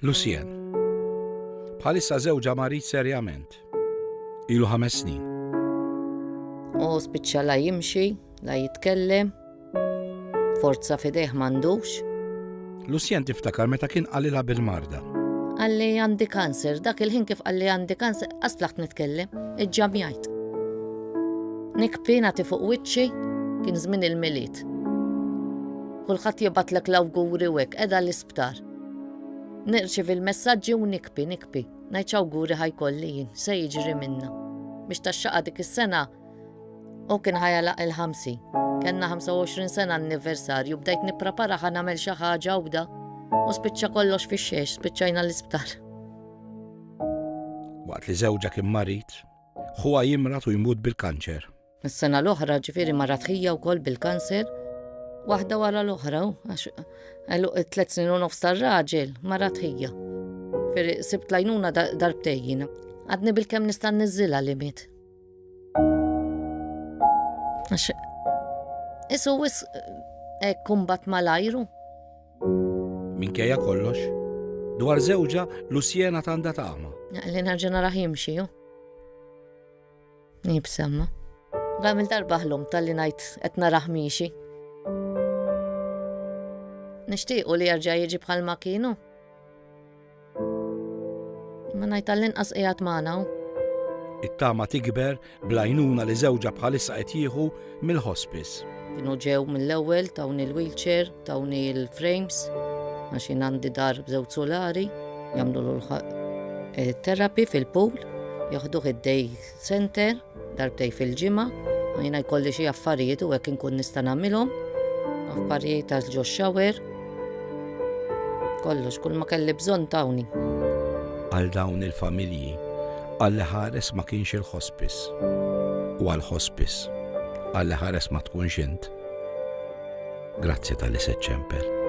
Lucien. Bħalissa żewġa marit serjament. Ilu 5 snin. U spiċċa la jimxi, la jitkellem, forza fidejh m'għandux. Lucien tiftakar meta kien qalilha bil-marda. Għalli għandi kanser, dak il-ħin kif għalli għandi kanser, asplaħt nitkellem, iġġamjajt. Nikpi nagħti fuq wiċċi, kien żmien il-miliet. Kulħadd jibatlek l-awguri u hekk qiegħda l-isptar. Nirċiv il-messaġġi u nikpi. Ngħid awguri ħajkolli jien, se jiġri minna. Biex taxxaqa dik is-sena u kien ħajalaq il-50. Kenna 25 sena anniversarju, bdejt nipprepara ħa nagħmel xi ħaġa u bda. U spiċċa kollox fix-xiex, spiċċajna l-isptar. Waqt li żewġa kien marit, huwa jimrat u jmut bil-kanċer. Is-sena l-oħra ġifieri marat ħija wkoll bil-kanser, waħda wara l-oħra għax 3 snin u nofs tar-raġel marat ħija. Firri sibt lajnuna darbtejjin. Għadni bil-kemm nista' niżilha li miet. Għax isu wis kumbat mal-ajru. Minkejja kollox, dwar żewġa Luciena tanda tama. Li nerġa' naraħ jimxi ju. Nibsemma. Għamil darba ħlum tal-li ngħid qed naraħ miexi. Nixtiequ li jerġa' jiġi bħalma kienu. Ma ngħid tal-inqas qiegħed magħna hu. It-tama tikber bl-għajnuna li żewġa bħalissa qed jieħu mill-hospice. Kienu ġew mill-ewwel tawni l-wheelchair, tawni l-frames, għax jien għandi dar b'żewġ solari, jagħmlu l-therapy fil-pool, jaħduh id-day center, darbtej fil-ġimgħa, jiena jkolli xi affarijiet u hekk inkun nista' nagħmilhom, affarijiet tal-ġo shower. Kollox, kull ma kelli bżonn tawni. Għal dawn il-familji, għalli ħares ma kienx il-hospice. U għal-hospice, għalli ħares ma tkunx int. Grazzi tal-li seċċemper.